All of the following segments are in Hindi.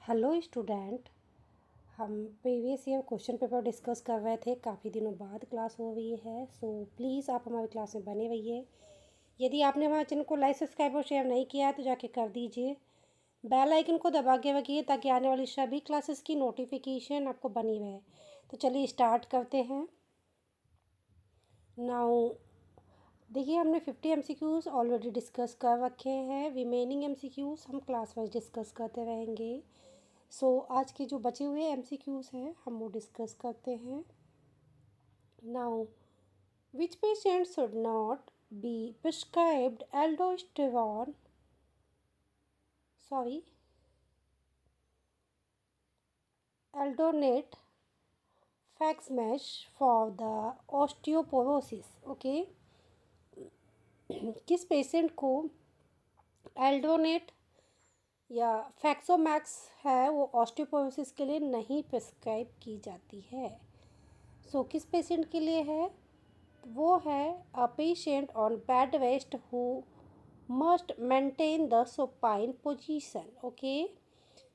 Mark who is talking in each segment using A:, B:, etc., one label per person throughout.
A: Hello student. हम previous year question paper discuss कर रहे थे। काफ़ी दिनों बाद क्लास हो रही है, सो प्लीज़ आप हमारी क्लास में बने रहिए। यदि आपने हमारे चैनल को लाइक सब्सक्राइब और शेयर नहीं किया है तो जाके कर दीजिए। बेल आइकन को दबा के रखिए ताकि आने वाली सभी क्लासेस की नोटिफिकेशन आपको बनी रहे। तो चलिए स्टार्ट करते हैं। नाउ देखिए, हमने 50 MCQs ऑलरेडी डिस्कस कर रखे हैं। रिमेनिंग MCQs हम क्लास वाइज डिस्कस करते रहेंगे। आज के जो बचे हुए MCQs हैं हम वो डिस्कस करते हैं। Now which patient should not be prescribed aldosterone sorry alendronate Fosamax for the osteoporosis. Okay, किस पेशेंट को एल्डोनेट या फैक्सोमैक्स है वो ऑस्टियोपोरोसिस के लिए नहीं प्रिस्क्राइब की जाती है। किस पेशेंट के लिए है? वो है a patient on bed rest who must maintain the supine position. Okay,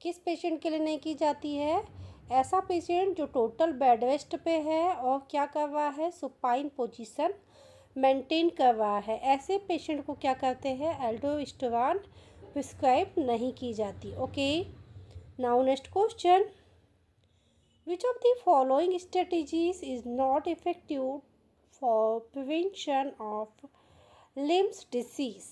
A: किस पेशेंट के लिए नहीं की जाती है? ऐसा पेशेंट जो टोटल बेड रेस्ट पे है और क्या कर रहा है? सुपाइन पोजीशन मेंटेन कर रहा है। ऐसे पेशेंट को क्या करते हैं? एल्डोस्टेरॉन प्रिस्क्राइब नहीं की जाती। Okay, now next question, which of the following strategies is not effective for prevention of limbs disease?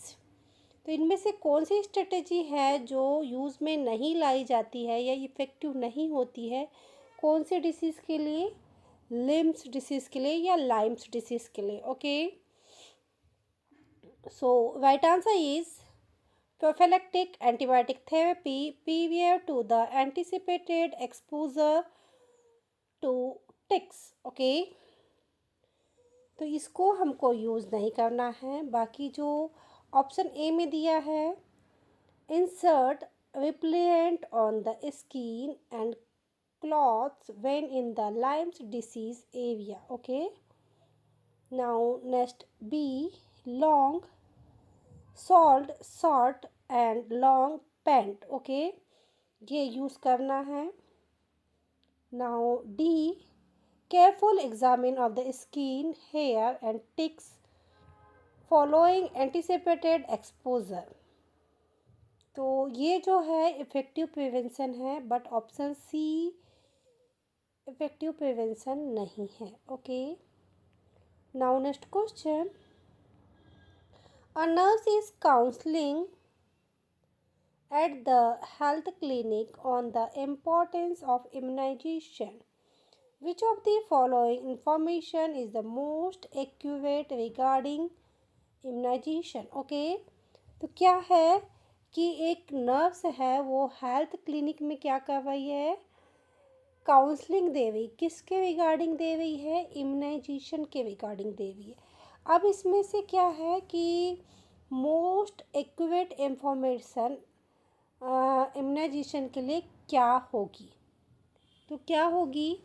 A: तो इनमें से कौन सी स्ट्रेटेजी है जो यूज़ में नहीं लाई जाती है या इफ़ेक्टिव नहीं होती है? कौन से डिसीज़ के लिए? लिम्स डिसीज़ के लिए या लाइम्स डिसीज़ के लिए? Okay, so right answer is prophylactic antibiotic therapy prior to the anticipated exposure to ticks। Okay, तो इसको हमको यूज़ नहीं करना है। बाकी जो ऑप्शन ए में दिया है, insert repellent on the skin and clothes when in the Lyme's disease area. Okay, now next B, long sleeved shirt and long pant. Okay, ये यूज़ करना है। Now D, careful examine of the skin, hair and ticks following anticipated exposure। तो ये जो है इफ़ेक्टिव प्रिवेंशन है, but option C effective prevention नहीं है। Okay, now next question, a nurse is counselling at the health clinic on the importance of immunization. Which of the following information is the most accurate regarding immunization? Okay, तो क्या है कि एक नर्स है वो हेल्थ क्लिनिक में क्या कर रही है? काउंसलिंग दे रही। किसके रिगार्डिंग दे रही है? इम्यूनाइजेशन के रिगार्डिंग दे रही है। अब इसमें से क्या है कि मोस्ट एक्यूरेट इंफॉर्मेशन इम्यूनाइजेशन के लिए क्या होगी? तो क्या होगी?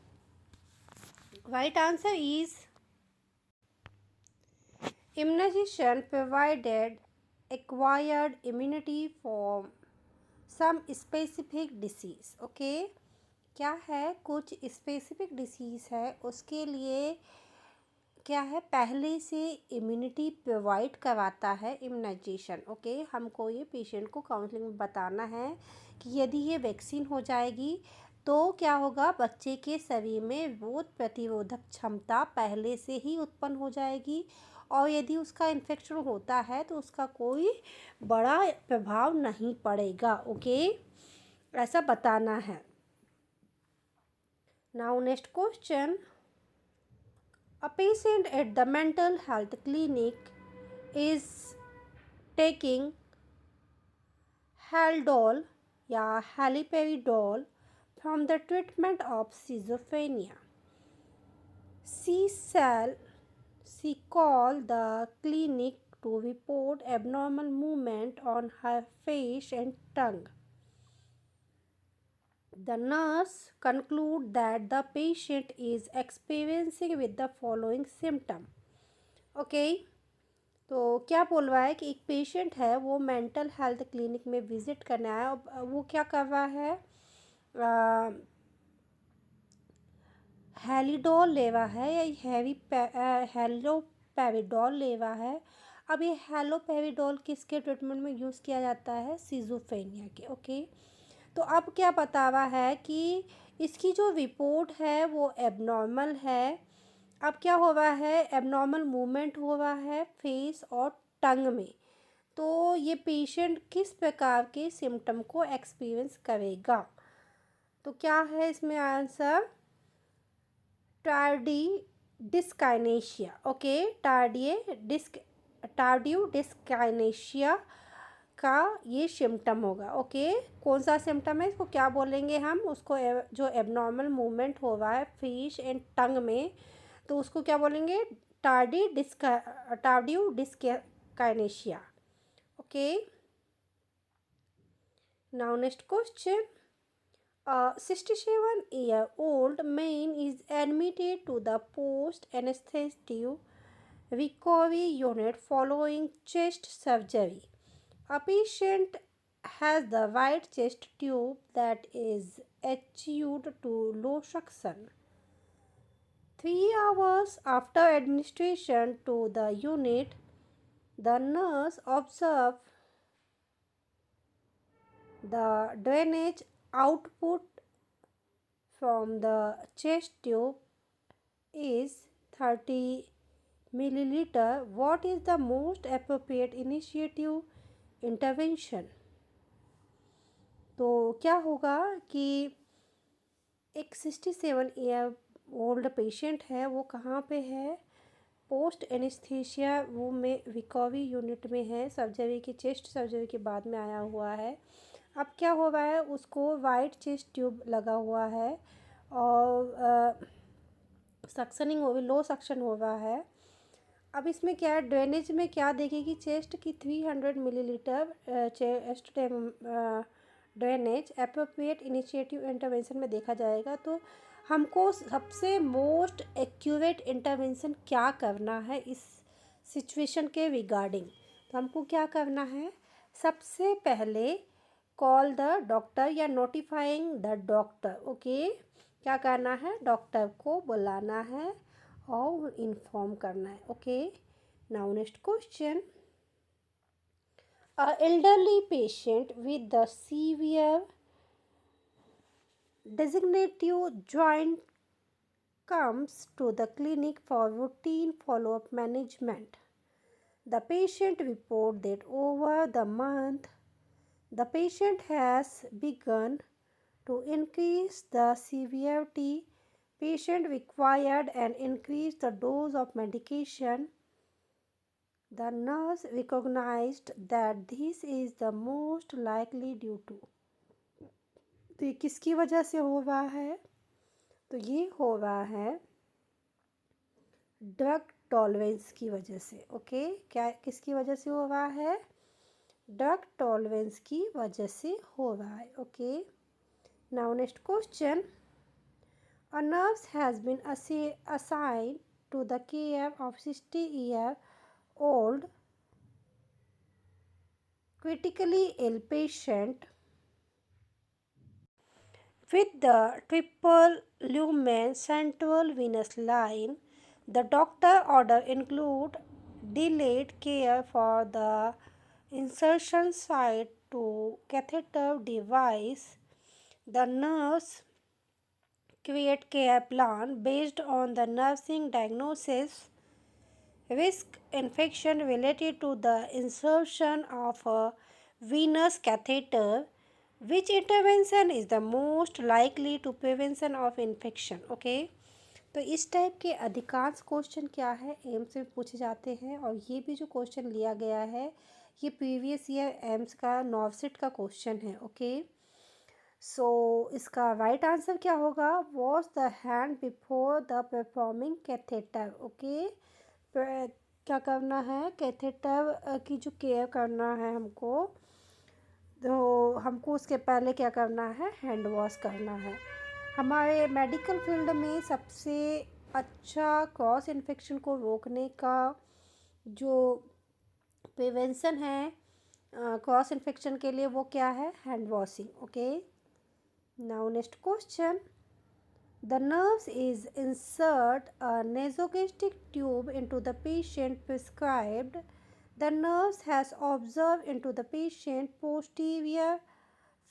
A: Right answer is immunization provided acquired immunity from some specific disease। Okay, क्या है? कुछ स्पेसिफिक डिसीज़ है उसके लिए क्या है? पहले से इम्यूनिटी प्रोवाइड करवाता है इम्यूनाइजेशन। ओके, हमको ये पेशेंट को काउंसलिंग में बताना है कि यदि ये वैक्सीन हो जाएगी तो क्या होगा? बच्चे के शरीर में रोग प्रतिरोधक क्षमता पहले से ही उत्पन्न हो जाएगी और यदि उसका इन्फेक्शन होता है तो उसका कोई बड़ा प्रभाव नहीं पड़ेगा। ओके, ऐसा बताना है। Now next question, a patient at the mental health clinic is taking Haldol या haloperidol from the treatment of schizophrenia. She called the clinic to report abnormal movement on her face and tongue. The nurse conclude that the patient is experiencing with the following symptom। Okay, तो क्या बोल रहा है कि एक पेशेंट है वो मेंटल हेल्थ क्लिनिक में विजिट करने आया और वो क्या कर रहा है? हेलिडोल लेवा है या हेलोपेविडोल लेवा है। अब ये हेलोपेविडोल किसके ट्रीटमेंट में यूज़ किया जाता है? सिजोफ्रेनिया के। ओके, तो अब क्या बतावा है कि इसकी जो रिपोर्ट है वो एबनॉर्मल है। अब क्या हुआ है? एबनॉर्मल मूवमेंट हुआ है फेस और टंग में। तो ये पेशेंट किस प्रकार के सिम्टम को एक्सपीरियंस करेगा? तो क्या है इसमें आंसर? टार्डी डिस्काइनेशिया। ओके, टार्डियो डिस्काइनेशिया का ये सिम्टम होगा। ओके, कौन सा सिम्टम है? इसको क्या बोलेंगे हम? उसको जो एबनॉर्मल मूवमेंट हो रहा है फेस एंड टंग में, तो उसको क्या बोलेंगे? Tardive dyskinesia. Okay, now next question. A 67-year-old man is admitted to the post-anesthetic recovery unit following chest surgery. A patient has the right chest tube that is attached to low suction. 3 hours after administration to the unit, the nurse observed the drainage output from the chest tube is 30 milliliter. What is the most appropriate initiative intervention? तो क्या होगा कि एक 67 ईयर ओल्ड पेशेंट है, वो कहाँ पे है? पोस्ट एनेस्थीसिया वो में रिकवरी यूनिट में है, सर्जरी की चेस्ट सर्जरी के बाद में आया हुआ है। अब क्या हो रहा है? उसको वाइट चेस्ट ट्यूब लगा हुआ है और सक्शनिंग हो रही, लो सक्शन हो रहा है। अब इसमें क्या है? ड्रेनेज में क्या देखेगी? चेस्ट की 300 millilitre chest drainage appropriate initiative intervention में देखा जाएगा। तो हमको सबसे मोस्ट एक्यूरेट इंटरवेंशन क्या करना है इस सिचुएशन के रिगार्डिंग? तो हमको क्या करना है? सबसे पहले कॉल द डॉक्टर या नोटिफाइंग द डॉक्टर। ओके, क्या करना है? डॉक्टर को बुलाना है और इन्फॉर्म करना है। Okay, now next question. A elderly patient with the severe degenerative joint comes to the clinic for routine follow-up management. The patient report that over the month, the patient has begun to increase the severity. Patient required an increase the dose of medication. The nurse recognized that this is the most likely due to. तो ये किसकी वजह से हो रहा है? तो ये हो रहा है ड्रग टॉलरेंस की वजह से। ओके, क्या किसकी वजह से हो रहा है? ड्रग टॉलरेंस की वजह से हो रहा है। Okay, now next question. A nurse has been assigned to the care of 60-year-old critically ill patient with the triple lumen central venous line. The doctor order include delayed care for the insertion site to catheter device. The nurse create care plan based on the nursing diagnosis, risk infection related to the insertion of a venous catheter, which intervention is the most likely to prevention of infection. Okay, तो इस टाइप के अधिकांश क्वेश्चन क्या है? एम्स में पूछे जाते हैं। और ये भी जो क्वेश्चन लिया गया है ये प्रीवियस ईयर एम्स का नॉवसेट का क्वेश्चन है। ओके, सो इसका राइट आंसर क्या होगा? Wash the hand before the performing catheter. Okay, क्या करना है? कैथेटर की जो केयर करना है हमको, तो हमको उसके पहले क्या करना है? हैंड वॉश करना है। हमारे मेडिकल फील्ड में सबसे अच्छा क्रॉस इन्फेक्शन को रोकने का जो प्रिवेंशन है क्रॉस इन्फेक्शन के लिए, वो क्या है? Hand washing. Okay, Now next question. The nurse is insert a nasogastric tube into the patient prescribed. The nurse has observed into the patient posterior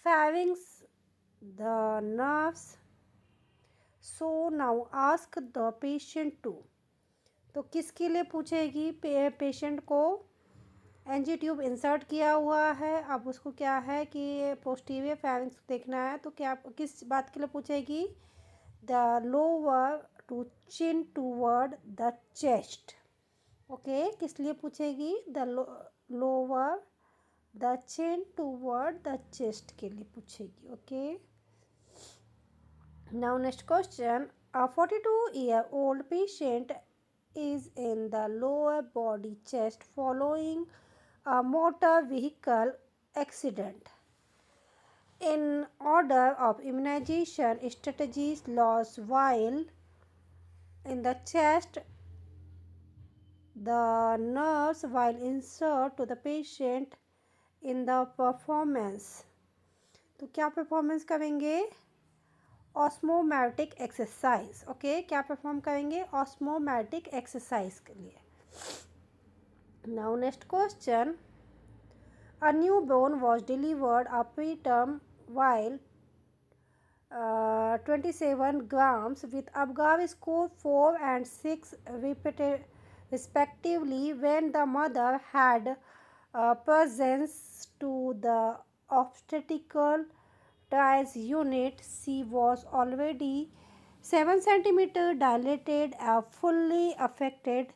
A: pharynx. The nurse so now ask the patient to. तो किसके लिए पूछेगी? पेशेंट को एनजी ट्यूब इंसर्ट किया हुआ है, अब उसको क्या है कि पोस्टीरियर फैरिंक्स देखना है, तो क्या किस बात के लिए पूछेगी? The lower to chin toward the chest. Okay, किस लिए पूछेगी? The lower the chin toward the chest के लिए पूछेगी. Okay. Now next question. A 42-year-old patient is in the lower body chest following a motor vehicle accident. In order of immunization strategies lost while in the chest, the nurse while insert to the patient in the performance. तो क्या परफॉर्मेंस करेंगे? Isometric exercise. ओके, क्या परफॉर्म करेंगे? ऑस्मोमैटिक एक्सरसाइज के लिए. Now next question. A newborn was delivered a preterm while 27 grams with Apgar score 4 and 6 respectively when the mother had presence to the obstetrical triage unit. She was already 7 centimeter dilated and fully affected.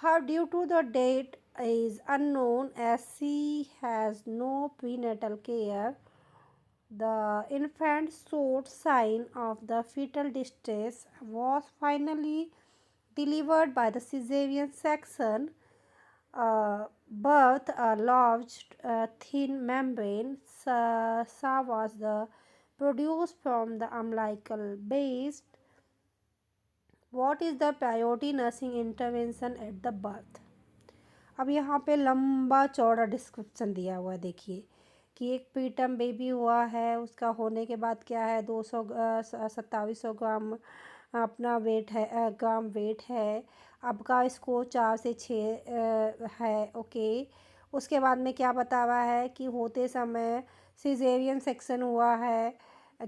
A: Her due to the date is unknown as she has no prenatal care. The infant showed sign of the fetal distress, was finally delivered by the cesarean section. Birth a large thin membrane was produced from the umbilical base. What is the priority nursing intervention at the birth? अब यहाँ पे लंबा चौड़ा डिस्क्रिप्शन दिया हुआ है. देखिए कि एक प्रीटर्म बेबी हुआ है, उसका होने के बाद क्या है, 2700 ग्राम अपना वेट है, ग्राम वेट है. अब का स्कोर 4 से 6 है. ओके, उसके बाद में क्या बता रहा है कि होते समय सिजेरियन सेक्शन हुआ है.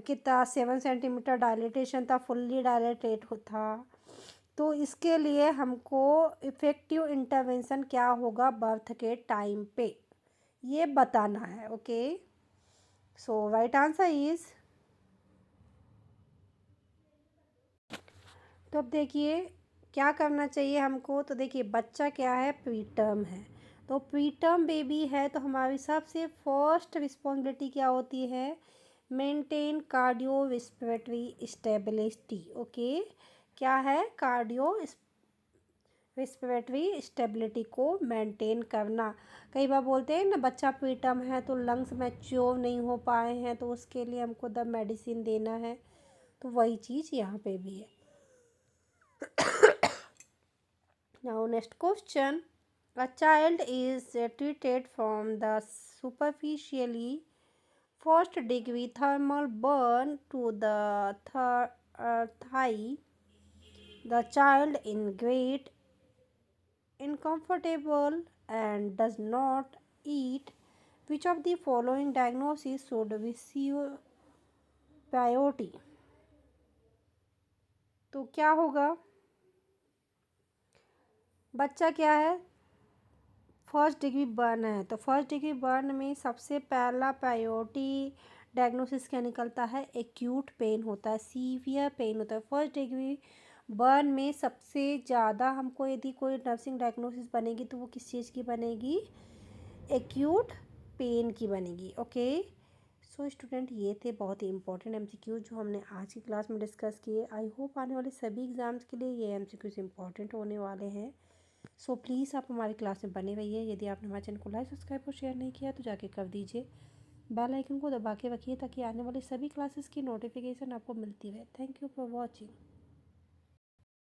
A: कितना? 7 सेंटीमीटर डायलिटेशन था, फुल्ली डायलिटेट था. तो इसके लिए हमको इफ़ेक्टिव इंटरवेंशन क्या होगा बर्थ के टाइम पे, ये बताना है. Okay, so right answer is. तो अब देखिए क्या करना चाहिए हमको. तो देखिए बच्चा क्या है? प्रीटर्म है. तो प्रीटर्म बेबी है तो हमारी सबसे फर्स्ट रिस्पॉन्सिबिलिटी क्या होती है? Maintain cardio respiratory stability. Okay, क्या है? कार्डियो रेस्पिरेटरी स्टेबिलिटी को मेंटेन करना. कई बार बोलते हैं ना बच्चा प्रीटर्म है तो लंग्स मैच्योर नहीं हो पाए हैं, तो उसके लिए हमको द मेडिसिन देना है. तो वही चीज़ यहाँ पे भी है. Now next question. A child is treated from the superficially first degree thermal burn to the thigh. The child in great uncomfortable and does not eat. Which of the following diagnoses should receive priority? तो क्या होगा? बच्चा क्या है? फर्स्ट डिग्री बर्न है. तो फर्स्ट डिग्री बर्न में सबसे पहला प्रायोरिटी डायग्नोसिस क्या निकलता है? एक्यूट पेन होता है, सीवियर पेन होता है. फर्स्ट डिग्री बर्न में सबसे ज़्यादा हमको यदि कोई नर्सिंग डायग्नोसिस बनेगी तो वो किस चीज़ की बनेगी? एक्यूट पेन की बनेगी. ओके, सो स्टूडेंट ये थे बहुत ही इंपॉर्टेंट एमसीक्यूज जो हमने आज की क्लास में डिस्कस किए. आई होप आने वाले सभी एग्ज़ाम्स के लिए ये एमसीक्यूज इंपॉर्टेंट होने वाले हैं. सो प्लीज़ आप हमारी क्लास में बने रहिए. यदि आपने हमारे चैनल को लाइक सब्सक्राइब और शेयर नहीं किया तो जाके कर दीजिए. बेल आइकन को दबा के रखिए ताकि आने वाली सभी क्लासेस की नोटिफिकेशन आपको मिलती रहे. Thank you for watching.